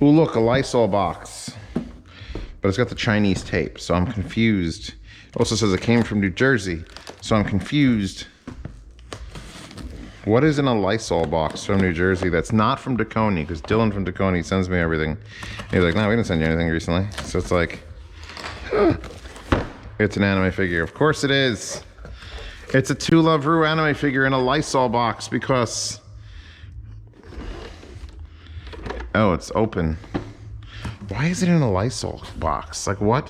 Ooh, look, a Lysol box. But it's got the Chinese tape, so I'm confused. It also says it came from New Jersey, so I'm confused. What is in a Lysol box from New Jersey that's not from Dakoni? Because Dylan from Dakoni sends me everything. And he's like, no, we didn't send you anything recently. So it's like, it's an anime figure. Of course it is. It's a To Love Ru anime figure in a Lysol box because... Oh, it's open. Why is it in a Lysol box? Like what?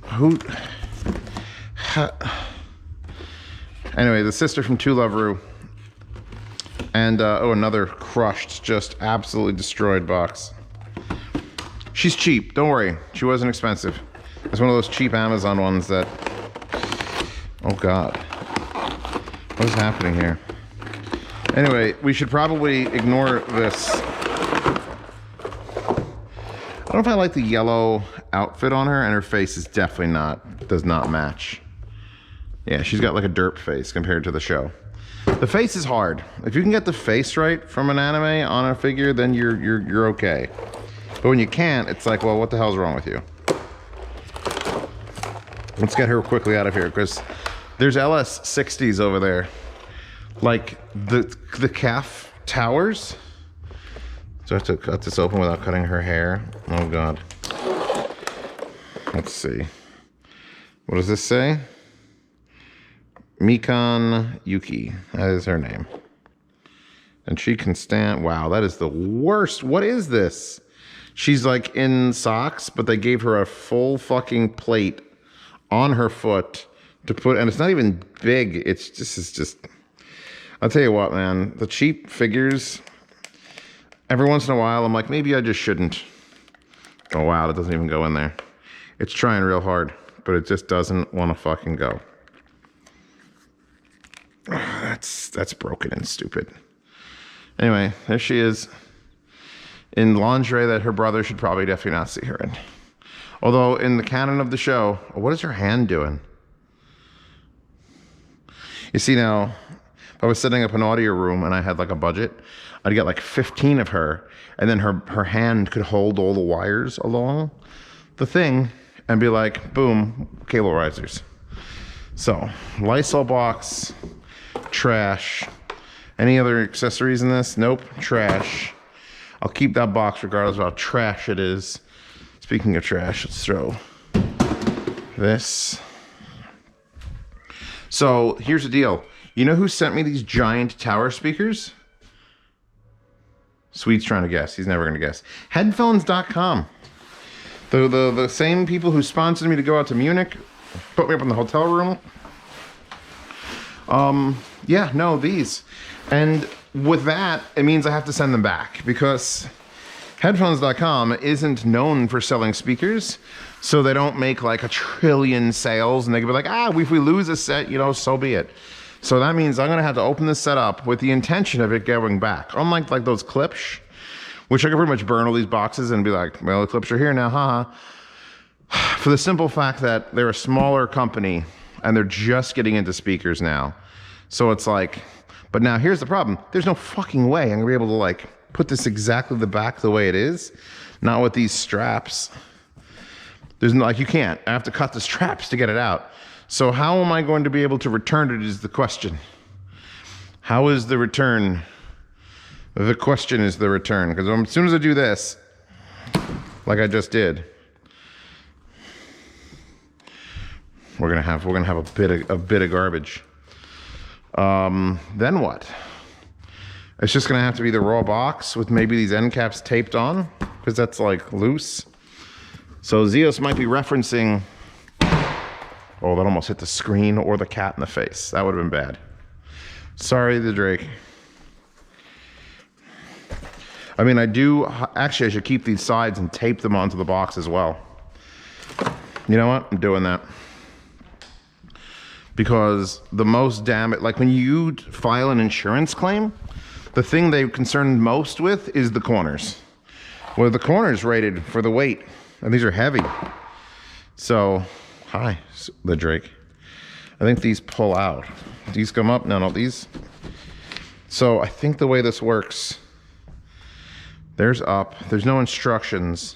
Who? Anyway, the sister from To Love Ru. And, oh, another crushed, just absolutely destroyed box. She's cheap, don't worry. She wasn't expensive. It's one of those cheap Amazon ones that... Oh, God. What is happening here? Anyway, we should probably ignore this. I don't know if I like the yellow outfit on her, and her face is definitely does not match. Yeah, she's got like a derp face compared to the show. The face is hard. If you can get the face right from an anime on a figure, then you're okay. But when you can't, it's like, well, what the hell's wrong with you? Let's get her quickly out of here because there's LS60s over there. Like the KEF towers. So I have to cut this open without cutting her hair. Oh God. Let's see. What does this say? Mikan Yuki, that is her name. And she can stand, wow, that is the worst. What is this? She's like in socks, but they gave her a full fucking plate on her foot to put, and it's not even big. It's just, I'll tell you what, man, the cheap figures, every once in a while, I'm like, maybe I just shouldn't. Oh wow, that doesn't even go in there. It's trying real hard, but it just doesn't want to fucking go. That's broken and stupid. Anyway, there she is in lingerie that her brother should probably definitely not see her in. Although in the canon of the show, what is her hand doing? You see now, if I was setting up an audio room and I had like a budget, I'd get like 15 of her, and then her hand could hold all the wires along the thing and be like, boom, cable risers. So, Lysol box, trash. Any other accessories in this? Nope, trash. I'll keep that box regardless of how trash it is. Speaking of trash, let's throw this. So here's the deal. You know who sent me these giant tower speakers? Sweet's trying to guess. He's never going to guess. Headphones.com. The same people who sponsored me to go out to Munich, put me up in the hotel room. Yeah, no, these. And with that, it means I have to send them back because Headphones.com isn't known for selling speakers, so they don't make like a trillion sales, and they can be like, if we lose a set, you know, so be it. So that means I'm gonna have to open this set up with the intention of it going back. Unlike like those clips, which I can pretty much burn all these boxes and be like, well, the clips are here now, haha. For the simple fact that they're a smaller company and they're just getting into speakers now. So it's like, but now here's the problem. There's no fucking way I'm gonna be able to like put this exactly the back the way it is. Not with these straps. There's no, like, you can't. I have to cut the straps to get it out. So how am I going to be able to return it is the question. How is the return? The question is the return. Because as soon as I do this, like I just did, we're gonna have a bit of garbage. Then what? It's just gonna have to be the raw box with maybe these end caps taped on, because that's like loose. So Zeus might be referencing, oh, that almost hit the screen or the cat in the face. That would have been bad. Sorry, the Drake. I mean, actually I should keep these sides and tape them onto the box as well. You know what? I'm doing that. Because the most damage, like when you file an insurance claim, the thing they're concerned most with is the corners. Well, the corners rated for the weight, and these are heavy. So, hi, the Drake. I think these pull out. These come up, no, these. So I think the way this works, There's up. There's no instructions.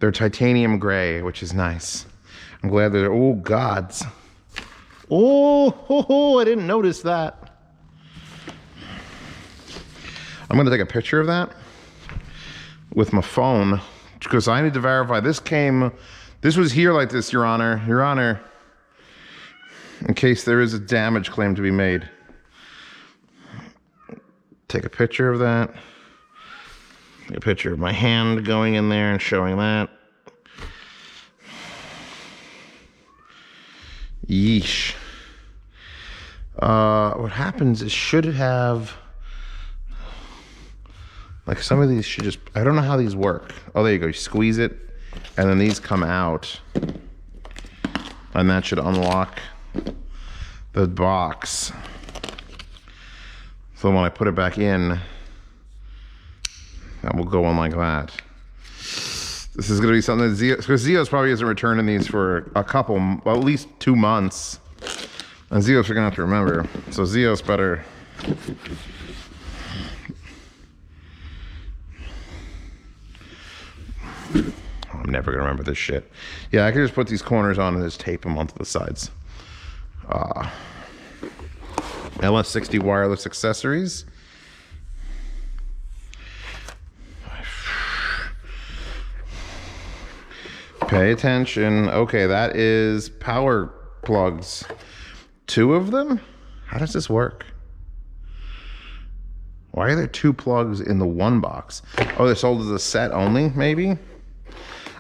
They're titanium gray, which is nice. I'm glad they're, oh gods. Oh, I didn't notice that. I'm gonna take a picture of that with my phone because I need to verify this was here like this, Your Honor. Your Honor, in case there is a damage claim to be made. Take a picture of that. Take a picture of my hand going in there and showing that. Yeesh. What happens is should have, like some of these should just, I don't know how these work. Oh, there you go. You squeeze it and then these come out and that should unlock the box. So when I put it back in, that will go on like that. This is going to be something that Zio, because Zio's probably isn't returning these for a couple, well, at least 2 months. And Zio's going to have to remember. So Zio's better. I'm never going to remember this shit. Yeah, I can just put these corners on and just tape them onto the sides. LS60 wireless accessories. Pay attention. Okay, that is power plugs. 2 of them? How does this work? Why are there 2 plugs in the one box? Oh, they're sold as a set only, maybe?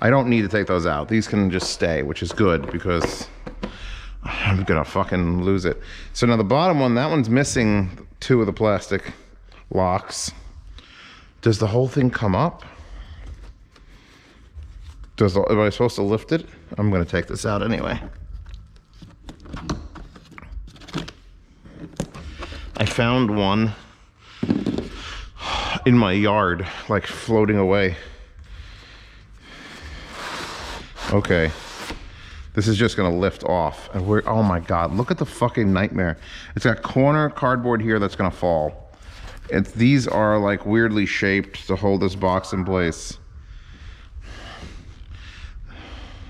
I don't need to take those out. These can just stay, which is good because I'm gonna fucking lose it. So now the bottom one, that one's missing 2 of the plastic locks. Does the whole thing come up? Am I supposed to lift it? I'm gonna take this out anyway. I found one in my yard, like floating away. Okay. This is just gonna lift off. And we're, oh my God, look at the fucking nightmare. It's got corner cardboard here that's gonna fall. These are like weirdly shaped to hold this box in place.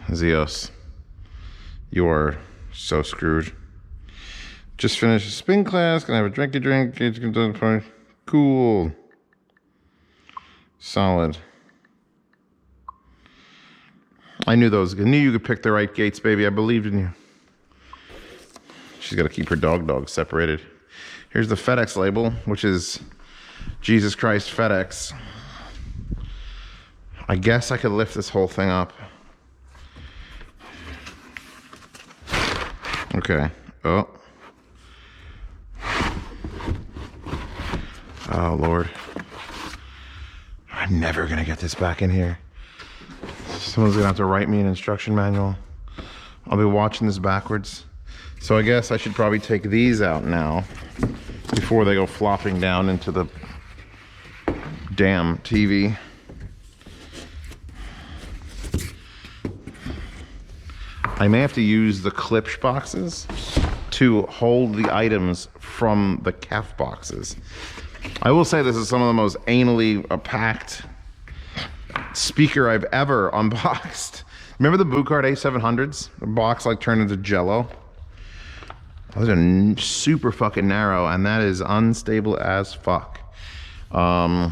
Zios, you're so screwed. Just finished a spin class, gonna have a drinky drink. Cool. Solid. I knew those. I knew you could pick the right gates, baby. I believed in you. She's got to keep her dog separated. Here's the FedEx label, which is Jesus Christ FedEx. I guess I could lift this whole thing up. Okay. Oh. Oh, Lord. I'm never going to get this back in here. Someone's gonna have to write me an instruction manual. I'll be watching this backwards. So I guess I should probably take these out now before they go flopping down into the damn TV. I may have to use the clip boxes to hold the items from the KEF boxes. I will say this is some of the most anally packed speaker I've ever unboxed. Remember the Bucard A700s? The box like turned into jello. Those are super fucking narrow and that is unstable as fuck. There's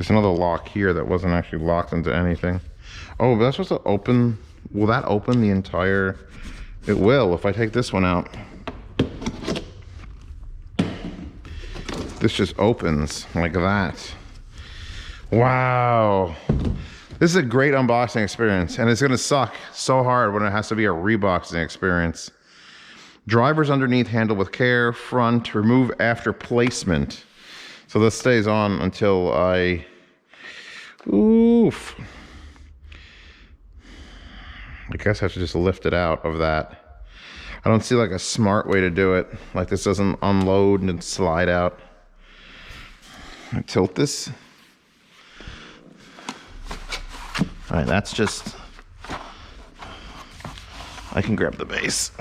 another lock here that wasn't actually locked into anything. Oh, but that's supposed to open. Will that open the entire? It will if I take this one out. This just opens like that. Wow. This is a great unboxing experience and it's gonna suck so hard when it has to be a reboxing experience. Drivers underneath, handle with care. Front, remove after placement. So this stays on until I, oof. I guess I have to just lift it out of that. I don't see like a smart way to do it. Like this doesn't unload and slide out. I tilt this. All right, that's just, I can grab the base.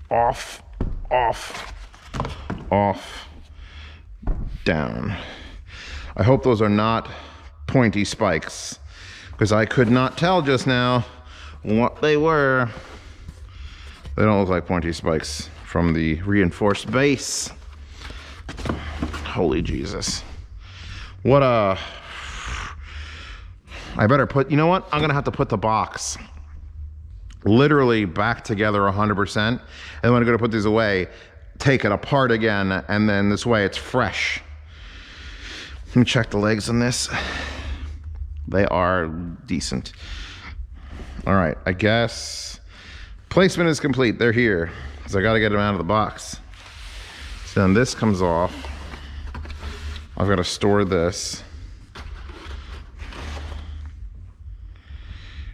Off, off, off, down. I hope those are not pointy spikes, because I could not tell just now what they were. They don't look like pointy spikes from the reinforced base. Holy Jesus. What a... I better put... You know what? I'm going to have to put the box literally back together 100%. And then when I go to put these away, take it apart again. And then this way it's fresh. Let me check the legs on this. They are decent. All right, I guess placement is complete. They're here. So I got to get them out of the box. So then this comes off. I've got to store this.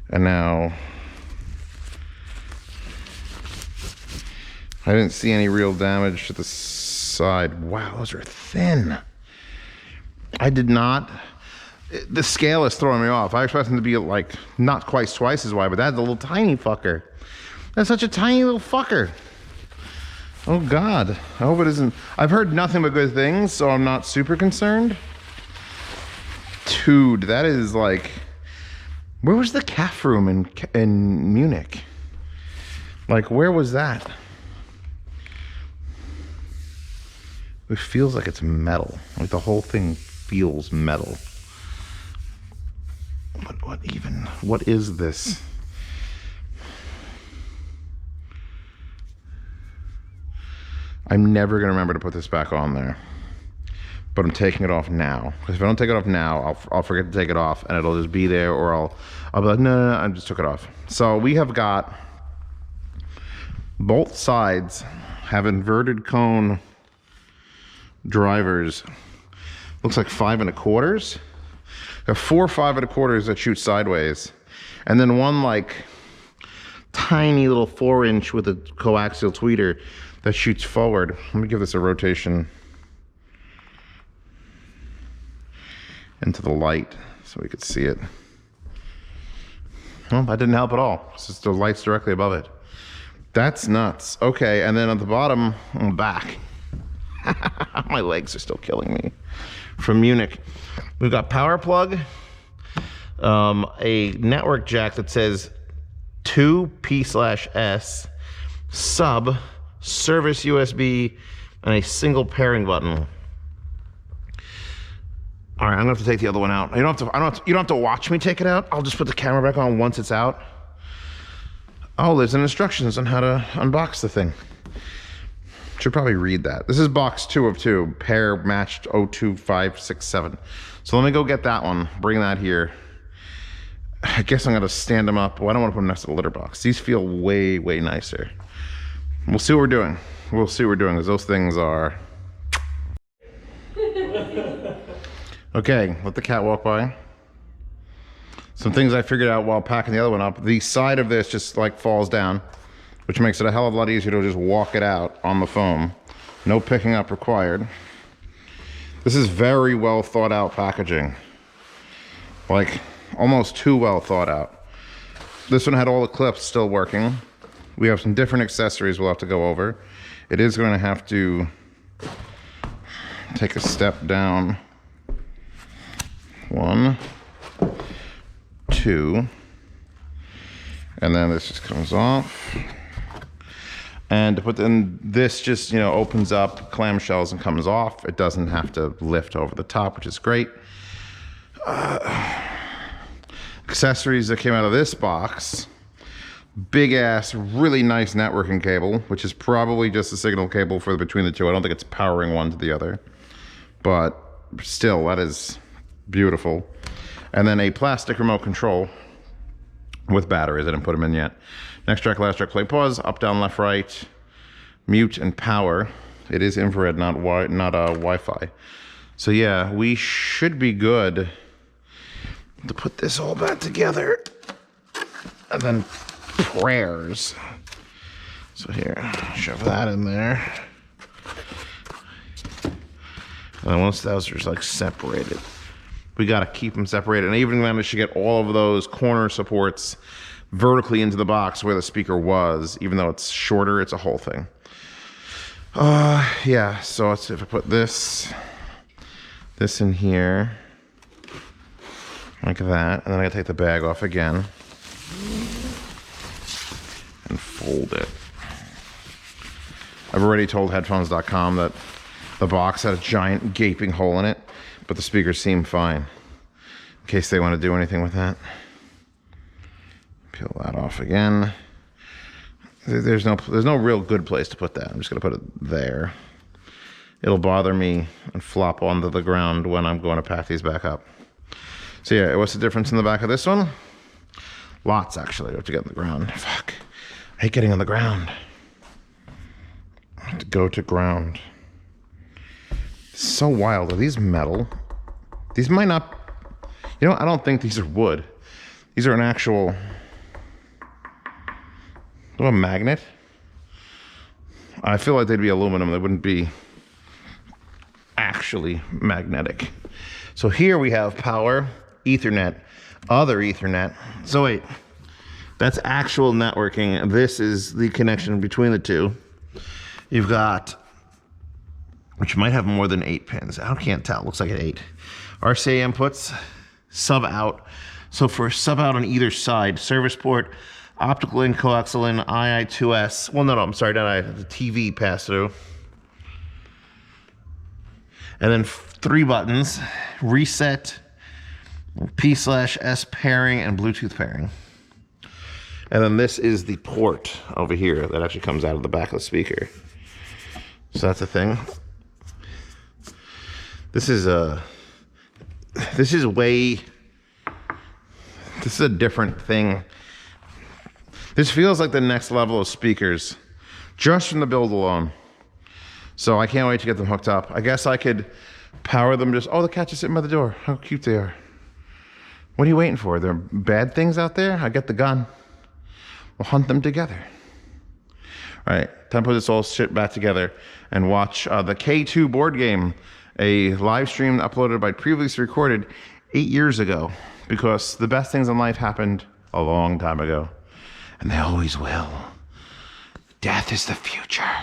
And now I didn't see any real damage to the side. Wow, those are thin. I did not. The scale is throwing me off. I expect them to be like not quite twice as wide, but that's a little tiny fucker. That's such a tiny little fucker. Oh God, I hope it isn't. I've heard nothing but good things, so I'm not super concerned. Dude, that is like, where was the KEF room in Munich? Like, where was that? It feels like it's metal. Like the whole thing feels metal. What is this? I'm never gonna remember to put this back on there, but I'm taking it off now. Because if I don't take it off now, I'll forget to take it off, and it'll just be there, or I'll be like, no, I just took it off. So we have got both sides have inverted cone drivers. Looks like 5 1/4s. Got 4 5 1/4s that shoot sideways, and then one like tiny little 4-inch with a coaxial tweeter that shoots forward. Let me give this a rotation into the light so we could see it. Well, that didn't help at all. It's just the light's directly above it. That's nuts. Okay, and then at the bottom, on the back, my legs are still killing me. From Munich, we've got power plug, a network jack that says 2P/S, sub, service USB, and a single pairing button. All right, I'm gonna have to take the other one out. You don't have to watch me take it out. I'll just put the camera back on once it's out. Oh, there's an instructions on how to unbox the thing. Should probably read that. This is box 2 of 2, pair matched 02567. So let me go get that one, bring that here. I guess I'm gonna stand them up. Well, I don't want to put them next to the litter box. These feel way, way nicer. We'll see what we're doing. We'll see what we're doing, because those things are... Okay, let the cat walk by. Some things I figured out while packing the other one up. The side of this just like falls down, which makes it a hell of a lot easier to just walk it out on the foam. No picking up required. This is very well thought out packaging. Like, almost too well thought out. This one had all the clips still working. We have some different accessories we'll have to go over. It is going to have to take a step down. 1, 2, and then this just comes off. And to put in this just, opens up clamshells and comes off. It doesn't have to lift over the top, which is great. Accessories that came out of this box. Big ass, really nice networking cable, which is probably just a signal cable for between the two. I don't think it's powering one to the other, but still, that is beautiful. And then a plastic remote control with batteries. I didn't put them in yet. Next track, last track, play, pause, up, down, left, right, mute, and power. It is infrared, not Wi-Fi. So yeah, we should be good to put this all back together. And then prayers. So here, shove that in there. And then once those are like separated, we got to keep them separated. And I even managed to get all of those corner supports vertically into the box where the speaker was. Even though it's shorter, it's a whole thing. Yeah, so let's see if I put this in here like that, and then I gotta take the bag off again and fold it. I've already told headphones.com that the box had a giant gaping hole in it, but the speakers seem fine. In case they want to do anything with that. Peel that off again. There's no real good place to put that. I'm just gonna put it there. It'll bother me and flop onto the ground when I'm going to pack these back up. So yeah, what's the difference in the back of this one? Lots, actually. I have to get on the ground. Fuck. I hate getting on the ground. I have to go to ground. It's so wild. Are these metal? These might not... You know, I don't think these are wood. These are an actual... a magnet. I feel like they'd be aluminum. They wouldn't be actually magnetic. So here we have power, Ethernet, other Ethernet. So wait, that's actual networking. This is the connection between the two. You've got, which might have more than 8 pins. I can't tell. Looks like an 8. RCA inputs, sub out. So for sub out on either side, service port, optical in, coaxial in, II2S. Well, no, I'm sorry, not I. The TV pass through. And then 3 buttons: reset, P/S pairing, and Bluetooth pairing. And then this is the port over here that actually comes out of the back of the speaker. So that's a thing. This is a different thing. This feels like the next level of speakers, just from the build alone. So I can't wait to get them hooked up. I guess I could power them just... Oh, the cat's just sitting by the door. How cute they are. What are you waiting for? There are bad things out there? I get the gun. We'll hunt them together. All right, time to put this all shit back together and watch the K2 board game, a live stream uploaded by previously recorded 8 years ago, because the best things in life happened a long time ago. And they always will. Death is the future.